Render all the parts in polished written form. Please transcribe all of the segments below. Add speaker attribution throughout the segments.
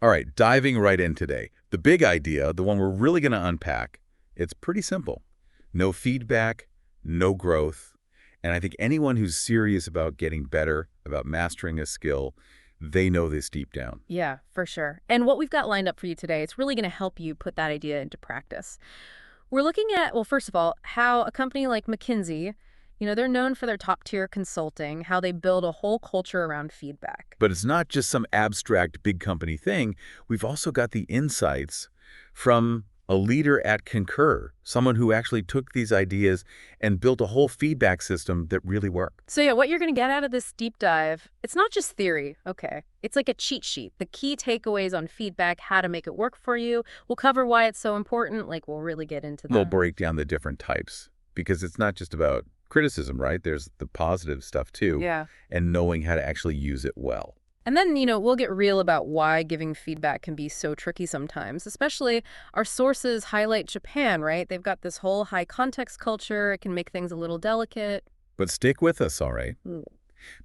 Speaker 1: All right, diving right in today. The big idea, the one we're really going to unpack, it's pretty simple. No feedback, no growth. And I think anyone who's serious about getting better, about mastering a skill, they know this deep down.
Speaker 2: Yeah, for sure. And what we've got lined up for you today, it's really going to help you put that idea into practice. We're looking at, well, first of all, how a company like McKinsey, they're known for their top-tier consulting, how they build a whole culture around feedback.
Speaker 1: But it's not just some abstract big company thing. We've also got the insights from a leader at Concur, someone who actually took these ideas and built a whole feedback system that really worked.
Speaker 2: So yeah, what you're going to get out of this deep dive, it's not just theory, okay? It's like a cheat sheet. The key takeaways on feedback, how to make it work for you. We'll cover why it's so important, we'll really get into that.
Speaker 1: We'll break down the different types because it's not just about criticism, right? There's the positive stuff too.
Speaker 2: Yeah.
Speaker 1: And knowing how to actually use it well.
Speaker 2: And then, we'll get real about why giving feedback can be so tricky sometimes, especially our sources highlight Japan, right? They've got this whole high context culture. It can make things a little delicate.
Speaker 1: But stick with us, all right?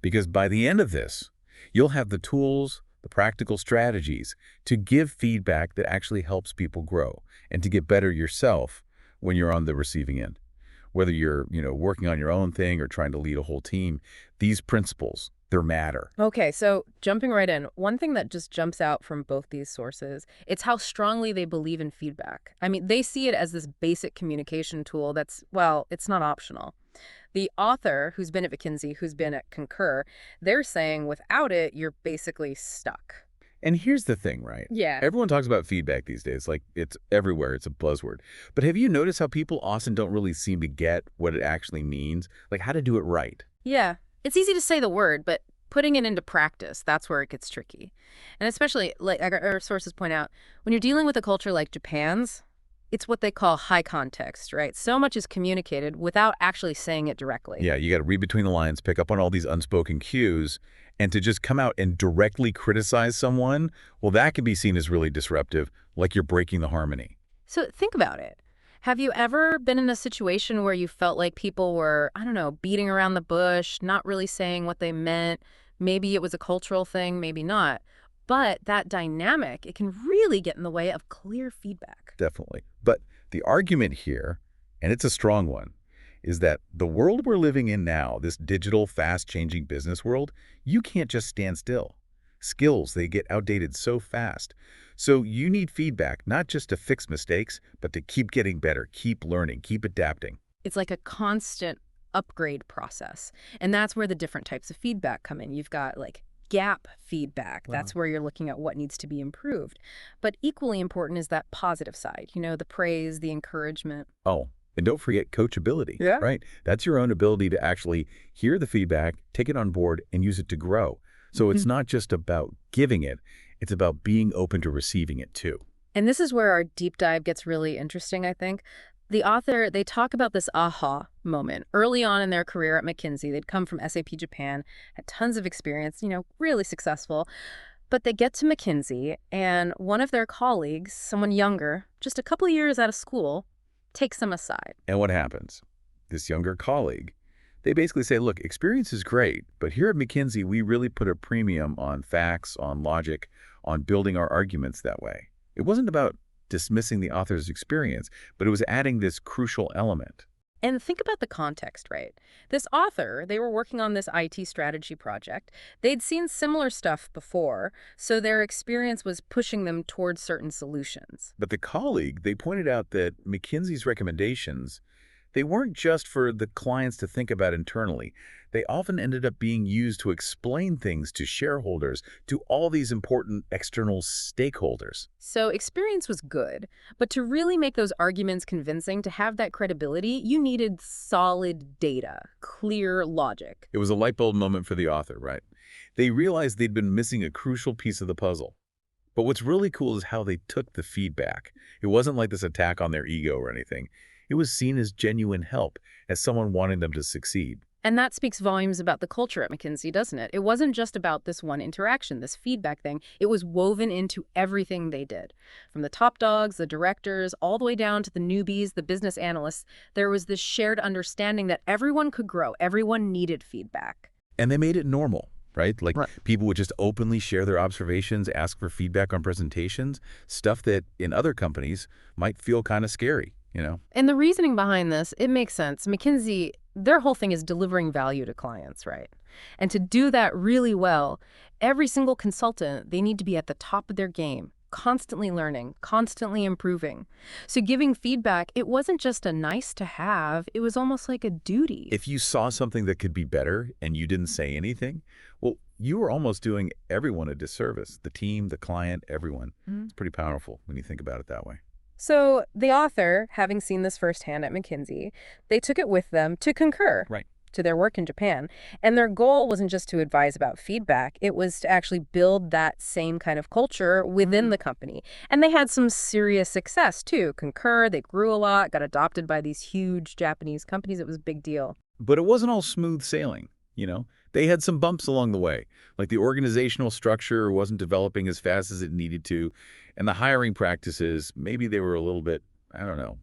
Speaker 1: Because by the end of this, you'll have the tools, the practical strategies to give feedback that actually helps people grow and to get better yourself when you're on the receiving end. Whether you're, working on your own thing or trying to lead a whole team, these principles, they matter.
Speaker 2: Okay, so jumping right in, one thing that just jumps out from both these sources, it's how strongly they believe in feedback. I mean, they see it as this basic communication tool that's, well, it's not optional. The author, who's been at McKinsey, who's been at Concur, they're saying without it, you're basically stuck.
Speaker 1: And here's the thing, right?
Speaker 2: Yeah.
Speaker 1: Everyone talks about feedback these days, like it's everywhere, it's a buzzword. But have you noticed how people often don't really seem to get what it actually means? Like how to do it right?
Speaker 2: Yeah. It's easy to say the word, but putting it into practice, that's where it gets tricky. And especially, like our sources point out, when you're dealing with a culture like Japan's, it's what they call high context, right? So much is communicated without actually saying it directly.
Speaker 1: Yeah, you got to read between the lines, pick up on all these unspoken cues, and to just come out and directly criticize someone, well, that can be seen as really disruptive, like you're breaking the harmony.
Speaker 2: So think about it. Have you ever been in a situation where you felt like people were, beating around the bush, not really saying what they meant? Maybe it was a cultural thing, maybe not. But that dynamic, it can really get in the way of clear feedback.
Speaker 1: Definitely. But the argument here, and it's a strong one, is that the world we're living in now, this digital, fast-changing business world, you can't just stand still. Skills, they get outdated so fast. So you need feedback, not just to fix mistakes, but to keep getting better, keep learning, keep adapting.
Speaker 2: It's like a constant upgrade process. And that's where the different types of feedback come in. You've got gap feedback. That's where you're looking at what needs to be improved. But equally important is that positive side, the praise, the encouragement.
Speaker 1: Oh, and don't forget coachability,
Speaker 2: Yeah.
Speaker 1: right? That's your own ability to actually hear the feedback, take it on board, and use it to grow. So it's not just about giving it, it's about being open to receiving it too.
Speaker 2: And this is where our deep dive gets really interesting, I think. The author, they talk about this aha moment. Early on in their career at McKinsey, they'd come from SAP Japan, had tons of experience, really successful. But they get to McKinsey, and one of their colleagues, someone younger, just a couple of years out of school, takes them aside.
Speaker 1: And what happens? This younger colleague, they basically say, look, experience is great, but here at McKinsey, we really put a premium on facts, on logic, on building our arguments that way. It wasn't about dismissing the author's experience, but it was adding this crucial element.
Speaker 2: And think about the context, right? This author, they were working on this IT strategy project. They'd seen similar stuff before, so their experience was pushing them towards certain solutions.
Speaker 1: But the colleague, they pointed out that McKinsey's recommendations, they weren't just for the clients to think about internally. They often ended up being used to explain things to shareholders, to all these important external stakeholders.
Speaker 2: So experience was good, but to really make those arguments convincing, to have that credibility, you needed solid data, clear logic.
Speaker 1: It was a light bulb moment for the author, right? They realized they'd been missing a crucial piece of the puzzle. But what's really cool is how they took the feedback. It wasn't like this attack on their ego or anything. It was seen as genuine help, as someone wanting them to succeed.
Speaker 2: And that speaks volumes about the culture at McKinsey, doesn't it? It wasn't just about this one interaction, this feedback thing. It was woven into everything they did. From the top dogs, the directors, all the way down to the newbies, the business analysts, there was this shared understanding that everyone could grow. Everyone needed feedback.
Speaker 1: And they made it normal. right? Like
Speaker 2: Right.
Speaker 1: people would just openly share their observations, ask for feedback on presentations, stuff that in other companies might feel kind of scary, you know?
Speaker 2: And the reasoning behind this, it makes sense. McKinsey, their whole thing is delivering value to clients, right? And to do that really well, every single consultant, they need to be at the top of their game, constantly learning, constantly improving. So giving feedback, it wasn't just a nice to have, it was almost like a duty.
Speaker 1: If you saw something that could be better and you didn't say anything, well, you were almost doing everyone a disservice. The team, the client, everyone. It's pretty powerful when you think about it that way.
Speaker 2: So the author, having seen this firsthand at McKinsey, they took it with them to Concur.
Speaker 1: Right.
Speaker 2: To their work in Japan. And their goal wasn't just to advise about feedback, it was to actually build that same kind of culture within the company. And they had some serious success too. Concur, they grew a lot, got adopted by these huge Japanese companies. It was a big deal.
Speaker 1: But it wasn't all smooth sailing, you know? They had some bumps along the way, like the organizational structure wasn't developing as fast as it needed to, and the hiring practices, maybe they were a little bit, I don't know,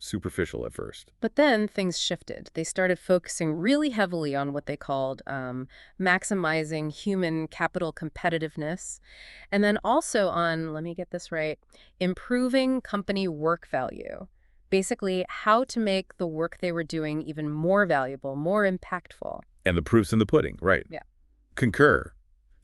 Speaker 1: superficial at first.
Speaker 2: But then things shifted. They started focusing really heavily on what they called maximizing human capital competitiveness, and then also on, let me get this right, improving company work value. Basically, how to make the work they were doing even more valuable, more impactful.
Speaker 1: And the proof's in the pudding, right?
Speaker 2: Yeah.
Speaker 1: Concur.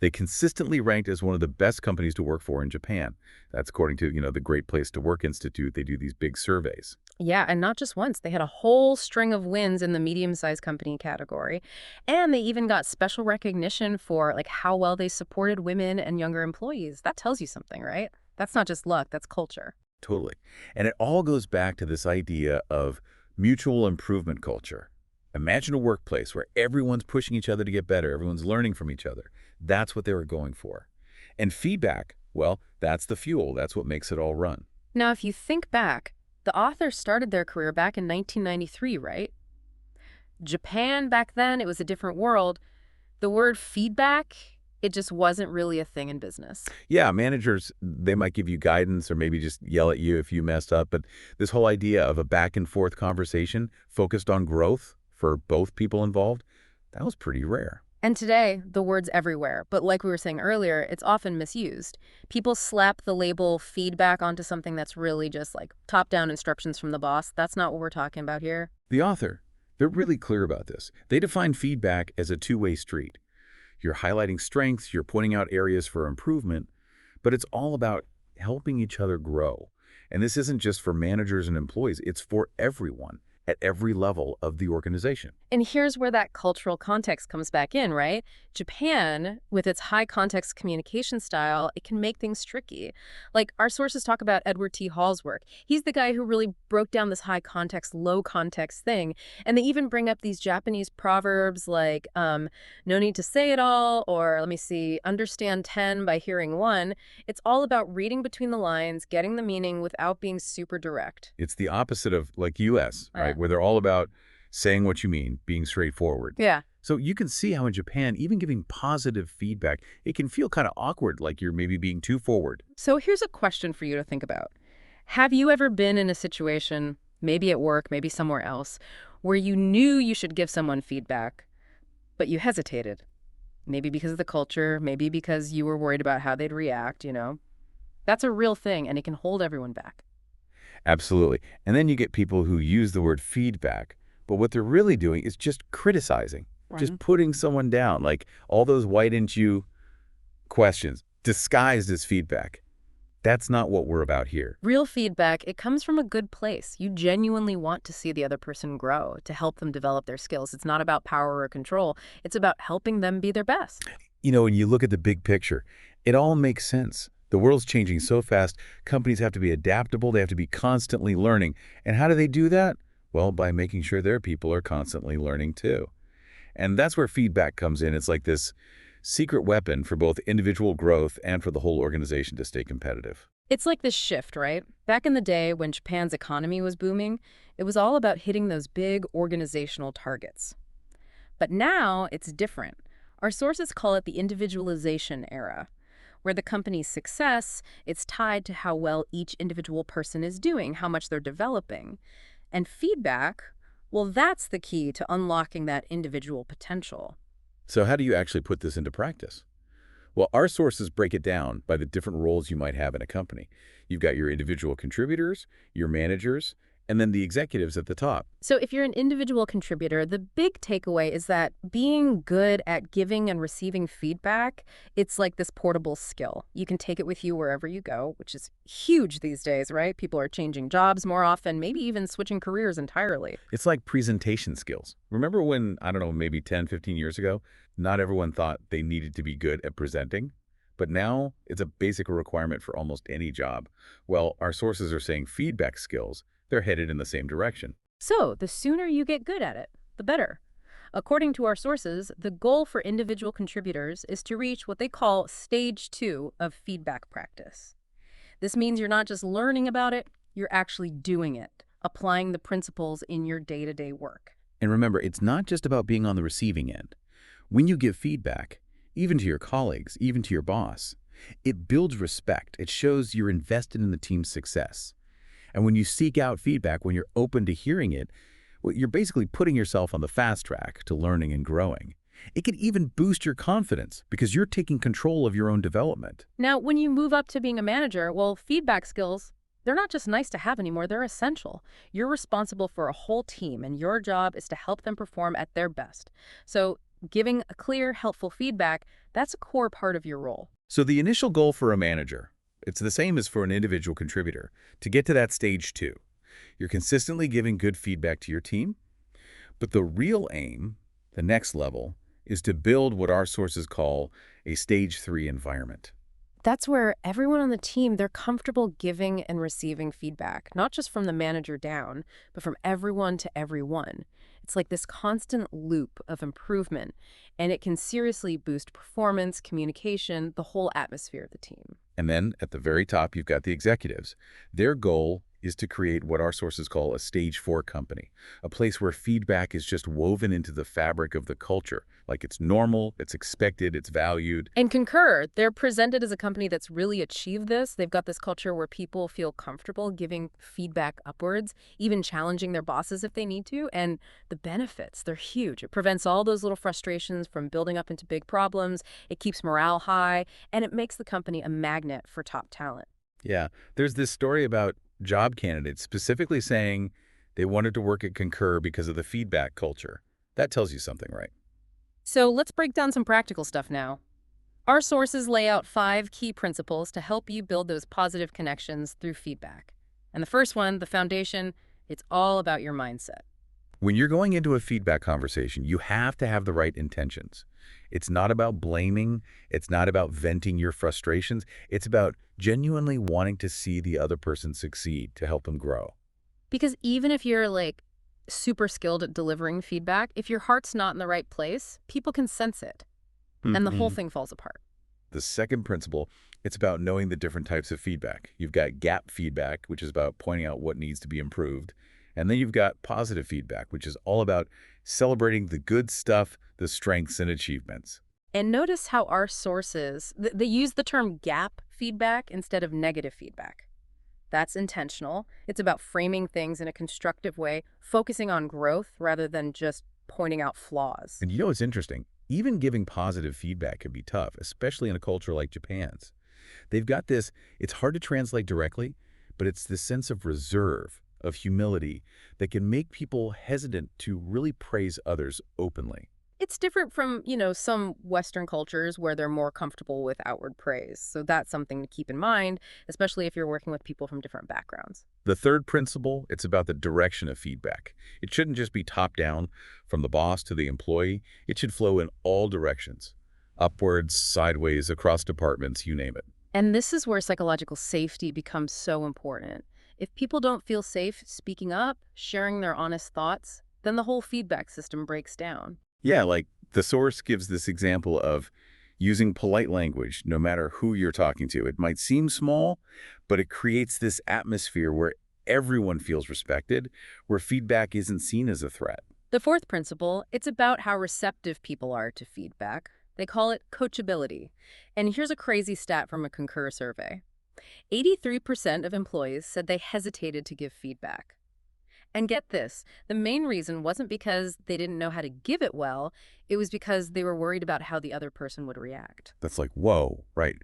Speaker 1: They consistently ranked as one of the best companies to work for in Japan. That's according to, the Great Place to Work Institute. They do these big surveys.
Speaker 2: Yeah, and not just once. They had a whole string of wins in the medium-sized company category. And they even got special recognition for how well they supported women and younger employees. That tells you something, right? That's not just luck, that's culture.
Speaker 1: Totally. And it all goes back to this idea of mutual improvement culture. Imagine a workplace where everyone's pushing each other to get better, everyone's learning from each other. That's what they were going for. And feedback, well, that's the fuel. That's what makes it all run.
Speaker 2: Now, if you think back, the author started their career back in 1993, right? Japan back then, it was a different world. The word feedback, it just wasn't really a thing in business.
Speaker 1: Yeah, managers, they might give you guidance or maybe just yell at you if you messed up. But this whole idea of a back and forth conversation focused on growth for both people involved, that was pretty rare.
Speaker 2: And today, the word's everywhere, but like we were saying earlier, it's often misused. People slap the label feedback onto something that's really just top-down instructions from the boss. That's not what we're talking about here.
Speaker 1: The author, they're really clear about this. They define feedback as a two-way street. You're highlighting strengths, you're pointing out areas for improvement, but it's all about helping each other grow. And this isn't just for managers and employees, it's for everyone at every level of the organization.
Speaker 2: And here's where that cultural context comes back in, right? Japan, with its high context communication style, it can make things tricky. Our sources talk about Edward T. Hall's work. He's the guy who really broke down this high context, low context thing. And they even bring up these Japanese proverbs like, no need to say it all, or let me see, understand 10 by hearing 1. It's all about reading between the lines, getting the meaning without being super direct.
Speaker 1: It's the opposite of US, right? Where they're all about saying what you mean, being straightforward.
Speaker 2: Yeah.
Speaker 1: So you can see how in Japan, even giving positive feedback, it can feel kind of awkward, like you're maybe being too forward.
Speaker 2: So here's a question for you to think about. Have you ever been in a situation, maybe at work, maybe somewhere else, where you knew you should give someone feedback, but you hesitated? Maybe because of the culture, maybe because you were worried about how they'd react, That's a real thing, and it can hold everyone back.
Speaker 1: Absolutely. And then you get people who use the word feedback, but what they're really doing is just criticizing, just putting someone down, like all those why didn't you questions disguised as feedback. That's not what we're about here.
Speaker 2: Real feedback, it comes from a good place. You genuinely want to see the other person grow, to help them develop their skills. It's not about power or control. It's about helping them be their best.
Speaker 1: When you look at the big picture, it all makes sense. The world's changing so fast, companies have to be adaptable, they have to be constantly learning. And how do they do that? Well, by making sure their people are constantly learning too. And that's where feedback comes in. It's like this secret weapon for both individual growth and for the whole organization to stay competitive.
Speaker 2: It's like this shift, right? Back in the day when Japan's economy was booming, it was all about hitting those big organizational targets. But now it's different. Our sources call it the individualization era, where the company's success, it's tied to how well each individual person is doing, how much they're developing. And feedback, well, that's the key to unlocking that individual potential.
Speaker 1: So how do you actually put this into practice? Well, our sources break it down by the different roles you might have in a company. You've got your individual contributors, your managers, and then the executives at the top.
Speaker 2: So if you're an individual contributor, the big takeaway is that being good at giving and receiving feedback, it's like this portable skill. You can take it with you wherever you go, which is huge these days, right? People are changing jobs more often, maybe even switching careers entirely.
Speaker 1: It's like presentation skills. Remember when, I don't know, maybe 10, 15 years ago, not everyone thought they needed to be good at presenting? But now it's a basic requirement for almost any job. Well, our sources are saying feedback skills, they're headed in the same direction.
Speaker 2: So the sooner you get good at it, the better. According to our sources, the goal for individual contributors is to reach what they call stage 2 of feedback practice. This means you're not just learning about it, you're actually doing it, applying the principles in your day-to-day work.
Speaker 1: And remember, it's not just about being on the receiving end. When you give feedback, even to your colleagues, even to your boss, it builds respect. It shows you're invested in the team's success. And when you seek out feedback, when you're open to hearing it, well, you're basically putting yourself on the fast track to learning and growing. It can even boost your confidence because you're taking control of your own development.
Speaker 2: Now, when you move up to being a manager, well, feedback skills, they're not just nice to have anymore, they're essential. You're responsible for a whole team, and your job is to help them perform at their best. So giving a clear, helpful feedback, that's a core part of your role.
Speaker 1: So the initial goal for a manager, it's the same as for an individual contributor. To get to that stage 2, you're consistently giving good feedback to your team, but the real aim, the next level, is to build what our sources call a stage 3 environment.
Speaker 2: That's where everyone on the team, they're comfortable giving and receiving feedback, not just from the manager down, but from everyone to everyone. It's like this constant loop of improvement, and it can seriously boost performance, communication, the whole atmosphere of the team.
Speaker 1: And then at the very top, you've got the executives. Their goal is to create what our sources call a stage 4 company, a place where feedback is just woven into the fabric of the culture. Like it's normal, it's expected, it's valued.
Speaker 2: And Concur, they're presented as a company that's really achieved this. They've got this culture where people feel comfortable giving feedback upwards, even challenging their bosses if they need to. And the benefits, they're huge. It prevents all those little frustrations from building up into big problems. It keeps morale high, and it makes the company a magnet for top talent.
Speaker 1: Yeah, there's this story about job candidates specifically saying they wanted to work at Concur because of the feedback culture. That tells you something, right?
Speaker 2: So let's break down some practical stuff now. Our sources lay out 5 key principles to help you build those positive connections through feedback. And the first one, the foundation, it's all about your mindset.
Speaker 1: When you're going into a feedback conversation, you have to have the right intentions. It's not about blaming. It's not about venting your frustrations. It's about genuinely wanting to see the other person succeed to help them grow.
Speaker 2: Because even if you're super skilled at delivering feedback, if your heart's not in the right place, people can sense it. And the whole thing falls apart.
Speaker 1: The second principle, it's about knowing the different types of feedback. You've got gap feedback, which is about pointing out what needs to be improved. And then you've got positive feedback, which is all about celebrating the good stuff, the strengths and achievements.
Speaker 2: And notice how our sources, they use the term gap feedback instead of negative feedback. That's intentional. It's about framing things in a constructive way, focusing on growth rather than just pointing out flaws.
Speaker 1: And you know what's interesting? Even giving positive feedback can be tough, especially in a culture like Japan's. They've got this, it's hard to translate directly, but it's this sense of reserve, of humility, that can make people hesitant to really praise others openly.
Speaker 2: It's different from, some Western cultures where they're more comfortable with outward praise. So that's something to keep in mind, especially if you're working with people from different backgrounds.
Speaker 1: The third principle, it's about the direction of feedback. It shouldn't just be top-down, from the boss to the employee. It should flow in all directions, upwards, sideways, across departments, you name it.
Speaker 2: And this is where psychological safety becomes so important. If people don't feel safe speaking up, sharing their honest thoughts, then the whole feedback system breaks down.
Speaker 1: Yeah, like the source gives this example of using polite language no matter who you're talking to. It might seem small, but it creates this atmosphere where everyone feels respected, where feedback isn't seen as a threat.
Speaker 2: The fourth principle, it's about how receptive people are to feedback. They call it coachability. And here's a crazy stat from a Concur survey. 83% of employees said they hesitated to give feedback. And get this, the main reason wasn't because they didn't know how to give it well, it was because they were worried about how the other person would react.
Speaker 1: That's like, whoa, right?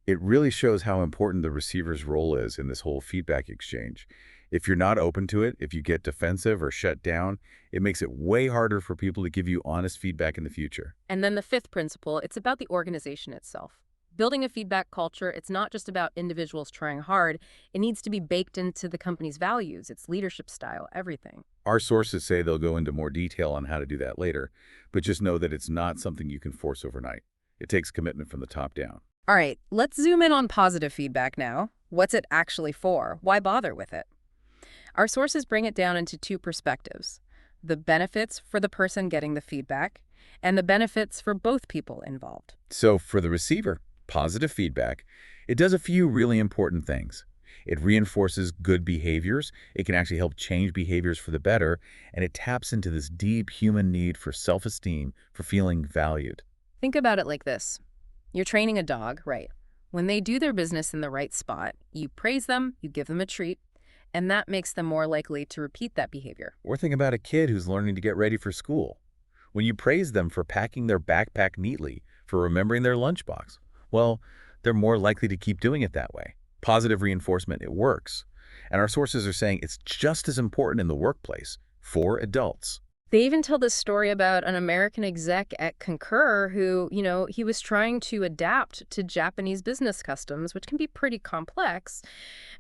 Speaker 1: It really shows how important the receiver's role is in this whole feedback exchange. If you're not open to it, if you get defensive or shut down, it makes it way harder for people to give you honest feedback in the future.
Speaker 2: And then the fifth principle, it's about the organization itself. Building a feedback culture, it's not just about individuals trying hard. It needs to be baked into the company's values, its leadership style, everything.
Speaker 1: Our sources say they'll go into more detail on how to do that later, but just know that it's not something you can force overnight. It takes commitment from the top down.
Speaker 2: All right, let's zoom in on positive feedback now. What's it actually for? Why bother with it? Our sources bring it down into two perspectives: the benefits for the person getting the feedback and the benefits for both people involved.
Speaker 1: So for the receiver, positive feedback, it does a few really important things. It reinforces good behaviors. It can actually help change behaviors for the better, and it taps into this deep human need for self-esteem, for feeling valued.
Speaker 2: Think about it like this. You're training a dog, right? When they do their business in the right spot, you praise them, you give them a treat, and that makes them more likely to repeat that behavior.
Speaker 1: Or think about a kid who's learning to get ready for school. When you praise them for packing their backpack neatly, for remembering their lunchbox, well, they're more likely to keep doing it that way. Positive reinforcement, it works. And our sources are saying it's just as important in the workplace for adults.
Speaker 2: They even tell this story about an American exec at Concur who, he was trying to adapt to Japanese business customs, which can be pretty complex.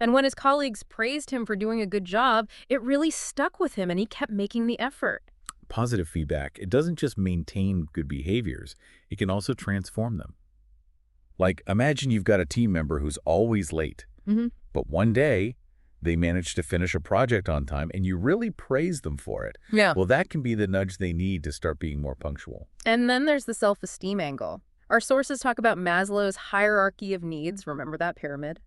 Speaker 2: And when his colleagues praised him for doing a good job, it really stuck with him and he kept making the effort.
Speaker 1: Positive feedback, it doesn't just maintain good behaviors, it can also transform them. Like, imagine you've got a team member who's always late, but one day they manage to finish a project on time and you really praise them for it.
Speaker 2: Yeah.
Speaker 1: Well, that can be the nudge they need to start being more punctual.
Speaker 2: And then there's the self-esteem angle. Our sources talk about Maslow's hierarchy of needs. Remember that pyramid?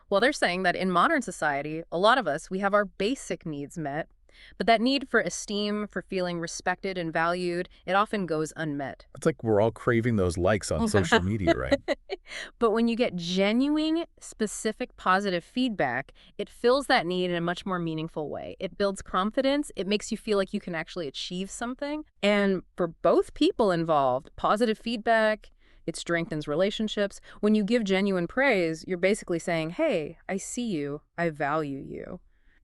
Speaker 2: Well, they're saying that in modern society, a lot of us, we have our basic needs met, but that need for esteem, for feeling respected and valued, it often goes unmet.
Speaker 1: It's like we're all craving those likes on social media, right?
Speaker 2: But when you get genuine, specific, positive feedback, it fills that need in a much more meaningful way. It builds confidence. It makes you feel like you can actually achieve something. And for both people involved, positive feedback, it strengthens relationships. When you give genuine praise, you're basically saying, hey, I see you, I value you.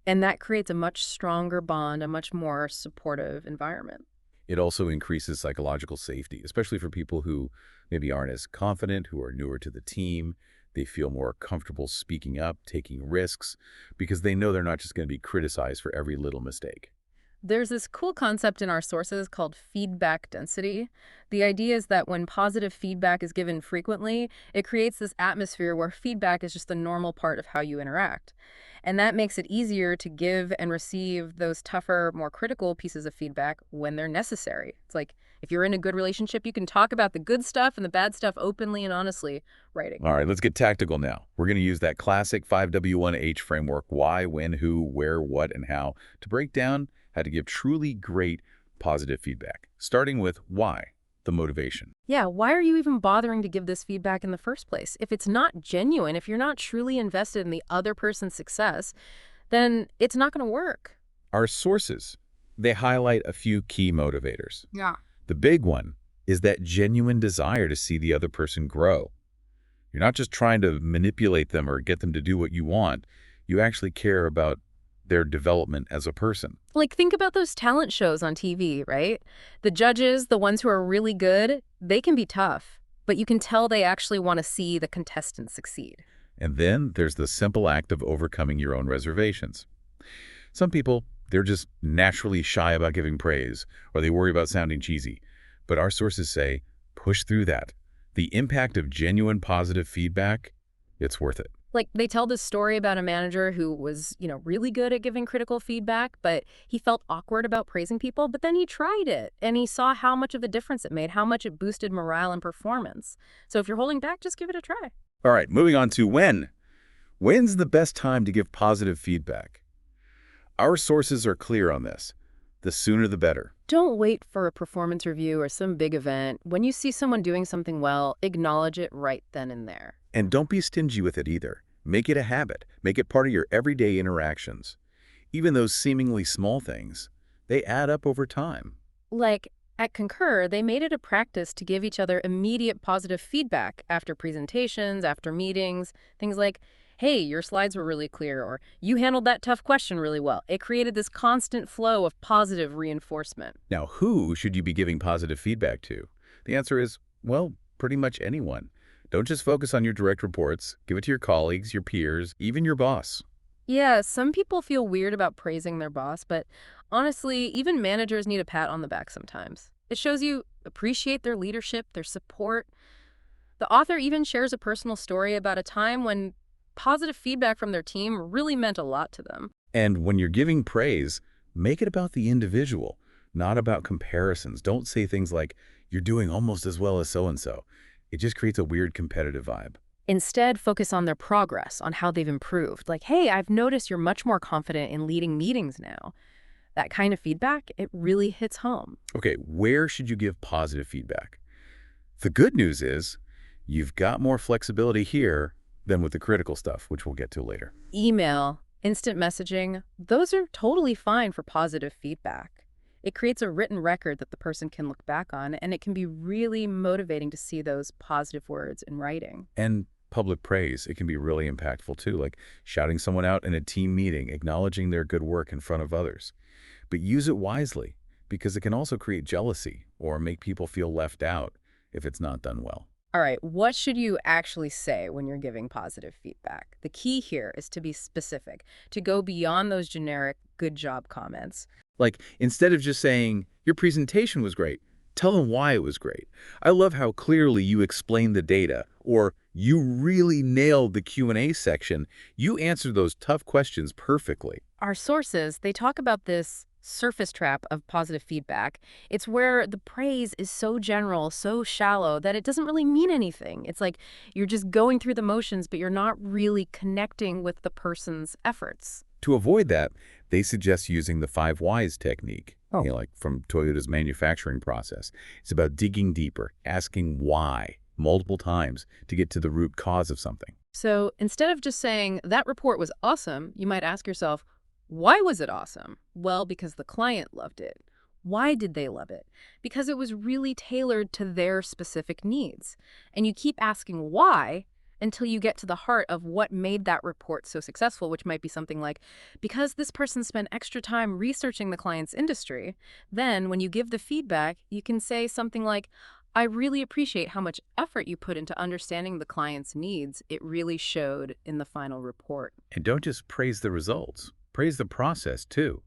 Speaker 2: And that creates a much stronger bond, a much more supportive environment.
Speaker 1: It also increases psychological safety, especially for people who maybe aren't as confident, who are newer to the team. They feel more comfortable speaking up, taking risks, because they know they're not just going to be criticized for every little mistake.
Speaker 2: There's this cool concept in our sources called feedback density. The idea is that when positive feedback is given frequently, it creates this atmosphere where feedback is just the normal part of how you interact. And that makes it easier to give and receive those tougher, more critical pieces of feedback when they're necessary. It's like if you're in a good relationship, you can talk about the good stuff and the bad stuff openly and honestly, writing.
Speaker 1: All right, let's get tactical now. We're going to use that classic 5W1H framework, why, when, who, where, what, and how, to break down how to give truly great positive feedback, starting with why, the motivation.
Speaker 2: Yeah, why are you even bothering to give this feedback in the first place? If it's not genuine, if you're not truly invested in the other person's success, then it's not going to work.
Speaker 1: Our sources, they highlight a few key motivators.
Speaker 2: Yeah.
Speaker 1: The big one is that genuine desire to see the other person grow. You're not just trying to manipulate them or get them to do what you want. You actually care about their development as a person.
Speaker 2: Like, think about those talent shows on TV, right? The judges, the ones who are really good, they can be tough, but you can tell they actually want to see the contestants succeed.
Speaker 1: And then there's the simple act of overcoming your own reservations. Some people, they're just naturally shy about giving praise, or they worry about sounding cheesy. But our sources say, push through that. The impact of genuine positive feedback, it's worth it.
Speaker 2: Like, they tell this story about a manager who was, really good at giving critical feedback, but he felt awkward about praising people, but then he tried it, and he saw how much of a difference it made, how much it boosted morale and performance. So if you're holding back, just give it a try.
Speaker 1: All right, moving on to when. When's the best time to give positive feedback? Our sources are clear on this. The sooner the better.
Speaker 2: Don't wait for a performance review or some big event. When you see someone doing something well, acknowledge it right then and there.
Speaker 1: And don't be stingy with it either. Make it a habit. Make it part of your everyday interactions. Even those seemingly small things, they add up over time.
Speaker 2: Like, at Concur, they made it a practice to give each other immediate positive feedback after presentations, after meetings, things like, hey, your slides were really clear, or you handled that tough question really well. It created this constant flow of positive reinforcement.
Speaker 1: Now, who should you be giving positive feedback to? The answer is, well, pretty much anyone. Don't just focus on your direct reports. Give it to your colleagues, your peers, even your boss.
Speaker 2: Yeah, some people feel weird about praising their boss, but honestly, even managers need a pat on the back sometimes. It shows you appreciate their leadership, their support. The author even shares a personal story about a time when positive feedback from their team really meant a lot to them.
Speaker 1: And when you're giving praise, make it about the individual, not about comparisons. Don't say things like, you're doing almost as well as so-and-so. It just creates a weird competitive vibe.
Speaker 2: Instead, focus on their progress, on how they've improved. Like, hey, I've noticed you're much more confident in leading meetings now. That kind of feedback, it really hits home.
Speaker 1: Okay, where should you give positive feedback? The good news is you've got more flexibility here than with the critical stuff, which we'll get to later.
Speaker 2: Email, instant messaging, those are totally fine for positive feedback. It creates a written record that the person can look back on, and it can be really motivating to see those positive words in writing.
Speaker 1: And public praise, it can be really impactful too, like shouting someone out in a team meeting, acknowledging their good work in front of others. But use it wisely, because it can also create jealousy or make people feel left out if it's not done well.
Speaker 2: All right, what should you actually say when you're giving positive feedback? The key here is to be specific, to go beyond those generic good job comments.
Speaker 1: Like, instead of just saying, your presentation was great, tell them why it was great. I love how clearly you explained the data, or you really nailed the Q&A section. You answered those tough questions perfectly.
Speaker 2: Our sources, they talk about this surface trap of positive feedback. It's where the praise is so general, so shallow, that it doesn't really mean anything. It's like you're just going through the motions, but you're not really connecting with the person's efforts.
Speaker 1: To avoid that, they suggest using the 5 whys technique, like from Toyota's manufacturing process. It's about digging deeper, asking why multiple times to get to the root cause of something.
Speaker 2: So instead of just saying, that report was awesome, you might ask yourself, why was it awesome? Well, because the client loved it. Why did they love it? Because it was really tailored to their specific needs. And you keep asking why until you get to the heart of what made that report so successful, which might be something like, because this person spent extra time researching the client's industry. Then when you give the feedback, you can say something like, I really appreciate how much effort you put into understanding the client's needs. It really showed in the final report.
Speaker 1: And don't just praise the results. Praise the process, too.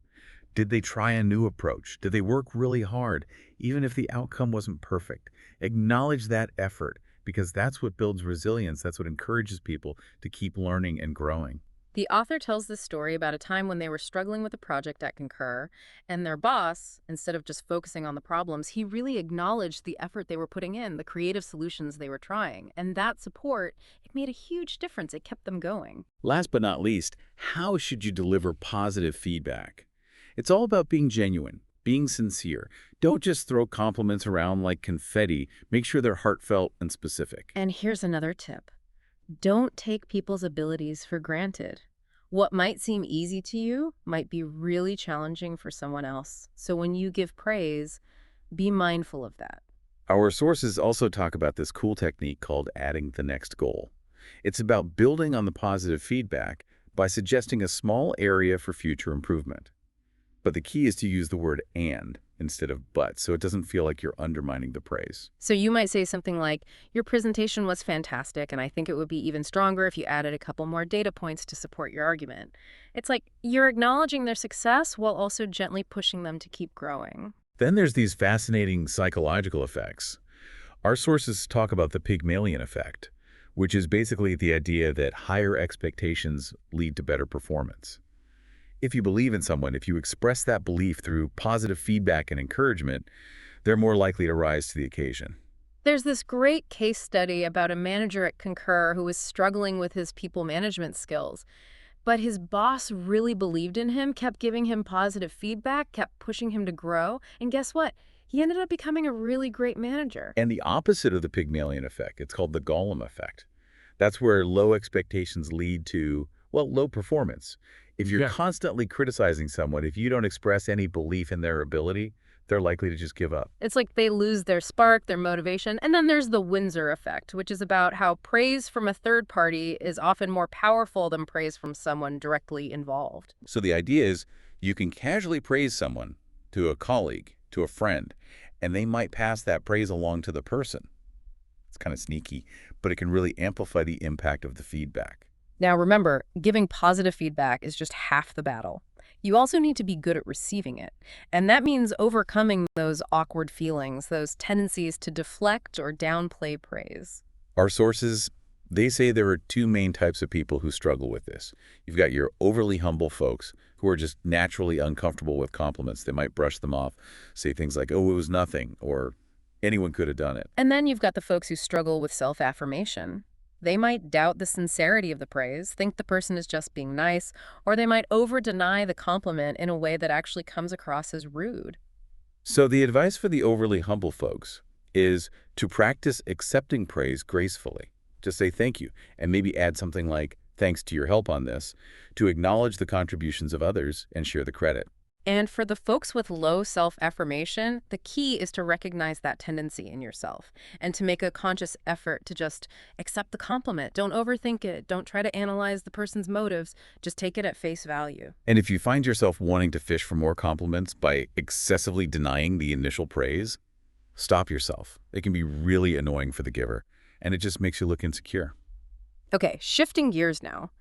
Speaker 1: Did they try a new approach? Did they work really hard, even if the outcome wasn't perfect? Acknowledge that effort, because that's what builds resilience. That's what encourages people to keep learning and growing.
Speaker 2: The author tells this story about a time when they were struggling with a project at Concur, and their boss, instead of just focusing on the problems, he really acknowledged the effort they were putting in, the creative solutions they were trying. And that support, it made a huge difference. It kept them going.
Speaker 1: Last but not least, how should you deliver positive feedback? It's all about being genuine, being sincere. Don't just throw compliments around like confetti. Make sure they're heartfelt and specific.
Speaker 2: And here's another tip. Don't take people's abilities for granted. What might seem easy to you might be really challenging for someone else. So when you give praise, be mindful of that.
Speaker 1: Our sources also talk about this cool technique called adding the next goal. It's about building on the positive feedback by suggesting a small area for future improvement. But the key is to use the word and instead of but, so it doesn't feel like you're undermining the praise.
Speaker 2: So you might say something like, your presentation was fantastic, and I think it would be even stronger if you added a couple more data points to support your argument. It's like you're acknowledging their success while also gently pushing them to keep growing.
Speaker 1: Then there's these fascinating psychological effects. Our sources talk about the Pygmalion effect, which is basically the idea that higher expectations lead to better performance. If you believe in someone, if you express that belief through positive feedback and encouragement, they're more likely to rise to the occasion.
Speaker 2: There's this great case study about a manager at Concur who was struggling with his people management skills. But his boss really believed in him, kept giving him positive feedback, kept pushing him to grow. And guess what? He ended up becoming a really great manager.
Speaker 1: And the opposite of the Pygmalion effect, it's called the Golem effect. That's where low expectations lead to Well, low performance. If you're
Speaker 3: Yeah.
Speaker 1: constantly criticizing someone, if you don't express any belief in their ability, they're likely to just give up.
Speaker 2: It's like they lose their spark, their motivation. And then there's the Windsor effect, which is about how praise from a third party is often more powerful than praise from someone directly involved.
Speaker 1: So the idea is you can casually praise someone, to a colleague, to a friend, and they might pass that praise along to the person. It's kind of sneaky, but it can really amplify the impact of the feedback.
Speaker 2: Now, remember, giving positive feedback is just half the battle. You also need to be good at receiving it. And that means overcoming those awkward feelings, those tendencies to deflect or downplay praise.
Speaker 1: Our sources, they say there are two main types of people who struggle with this. You've got your overly humble folks who are just naturally uncomfortable with compliments. They might brush them off, say things like, oh, it was nothing, or anyone could have done it.
Speaker 2: And then you've got the folks who struggle with self-affirmation. They might doubt the sincerity of the praise, think the person is just being nice, or they might over-deny the compliment in a way that actually comes across as rude.
Speaker 1: So the advice for the overly humble folks is to practice accepting praise gracefully. Just say thank you, and maybe add something like, thanks to your help on this, to acknowledge the contributions of others and share the credit.
Speaker 2: And for the folks with low self-affirmation, the key is to recognize that tendency in yourself and to make a conscious effort to just accept the compliment. Don't overthink it. Don't try to analyze the person's motives. Just take it at face value.
Speaker 1: And if you find yourself wanting to fish for more compliments by excessively denying the initial praise, stop yourself. It can be really annoying for the giver, and it just makes you look insecure.
Speaker 2: Okay, shifting gears now.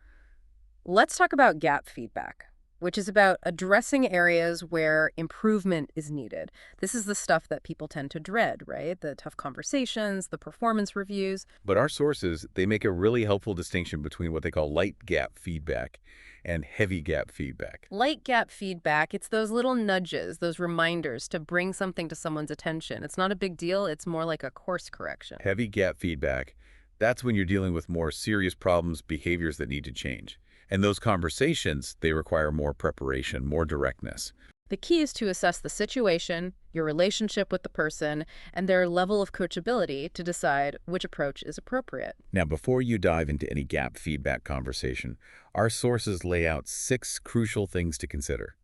Speaker 2: Let's talk about gap feedback, which is about addressing areas where improvement is needed. This is the stuff that people tend to dread, right? The tough conversations, the performance reviews.
Speaker 1: But our sources, they make a really helpful distinction between what they call light gap feedback and heavy gap feedback.
Speaker 2: Light gap feedback, it's those little nudges, those reminders to bring something to someone's attention. It's not a big deal. It's more like a course correction.
Speaker 1: Heavy gap feedback, that's when you're dealing with more serious problems, behaviors that need to change. And those conversations, they require more preparation, more directness.
Speaker 2: The key is to assess the situation, your relationship with the person, and their level of coachability to decide which approach is appropriate.
Speaker 1: Now, before you dive into any gap feedback conversation, our sources lay out 6 crucial things to consider.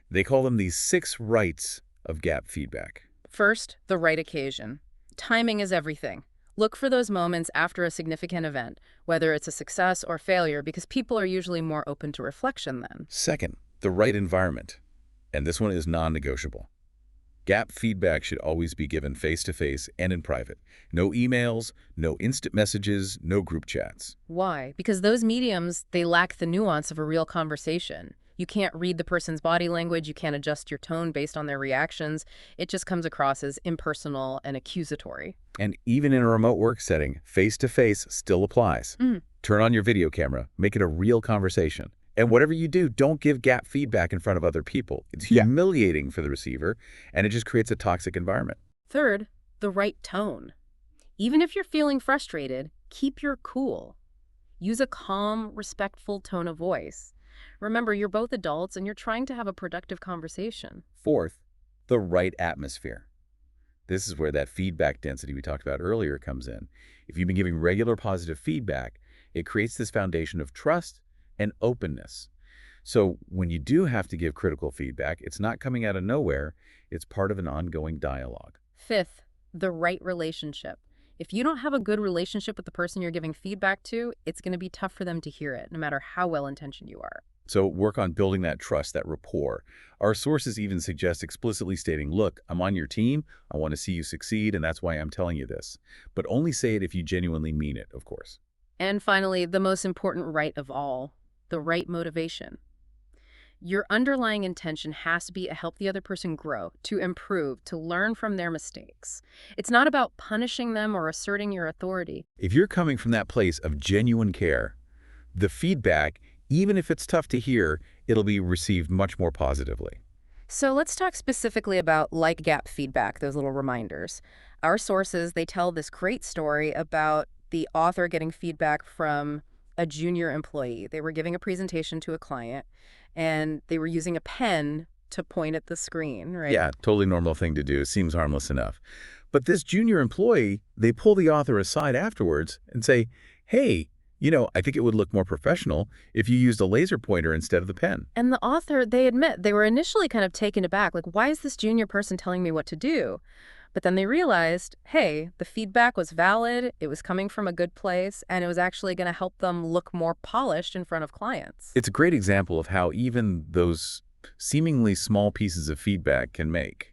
Speaker 1: They call them the 6 rights of gap feedback.
Speaker 2: First, the right occasion. Timing is everything. Look for those moments after a significant event, whether it's a success or failure, because people are usually more open to reflection then.
Speaker 1: Second, the right environment. And this one is non-negotiable. Gap feedback should always be given face-to-face and in private. No emails, no instant messages, no group chats.
Speaker 2: Why? Because those mediums, they lack the nuance of a real conversation. You can't read the person's body language. You can't adjust your tone based on their reactions. It just comes across as impersonal and accusatory.
Speaker 1: And even in a remote work setting, face-to-face still applies. Turn on your video camera. Make it a real conversation. And whatever you do, don't give gap feedback in front of other people. It's humiliating for the receiver, and it just creates a toxic environment.
Speaker 2: Third, the right tone. Even if you're feeling frustrated, keep your cool. Use a calm, respectful tone of voice. Remember, you're both adults and you're trying to have a productive conversation.
Speaker 1: Fourth, the right atmosphere. This is where that feedback density we talked about earlier comes in. If you've been giving regular positive feedback, it creates this foundation of trust and openness. So when you do have to give critical feedback, it's not coming out of nowhere. It's part of an ongoing dialogue.
Speaker 2: Fifth, the right relationship. If you don't have a good relationship with the person you're giving feedback to, it's going to be tough for them to hear it, no matter how well-intentioned you are.
Speaker 1: So work on building that trust, that rapport. Our sources even suggest explicitly stating, look, I'm on your team, I want to see you succeed, and that's why I'm telling you this. But only say it if you genuinely mean it, of course.
Speaker 2: And finally, the most important right of all, the right motivation. Your underlying intention has to be to help the other person grow, to improve, to learn from their mistakes. It's not about punishing them or asserting your authority.
Speaker 1: If you're coming from that place of genuine care, the feedback, even if it's tough to hear, it'll be received much more positively.
Speaker 2: So let's talk specifically about like gap feedback, those little reminders. Our sources, they tell this great story about the author getting feedback from a junior employee. They were giving a presentation to a client, and they were using a pen to point at the screen, right?
Speaker 1: Yeah, totally normal thing to do. Seems harmless enough. But this junior employee, they pull the author aside afterwards and say, hey, I think it would look more professional if you used a laser pointer instead of the pen.
Speaker 2: And the author, they admit they were initially kind of taken aback, like, why is this junior person telling me what to do? But then they realized, hey, the feedback was valid, it was coming from a good place, and it was actually going to help them look more polished in front of clients.
Speaker 1: It's a great example of how even those seemingly small pieces of feedback can make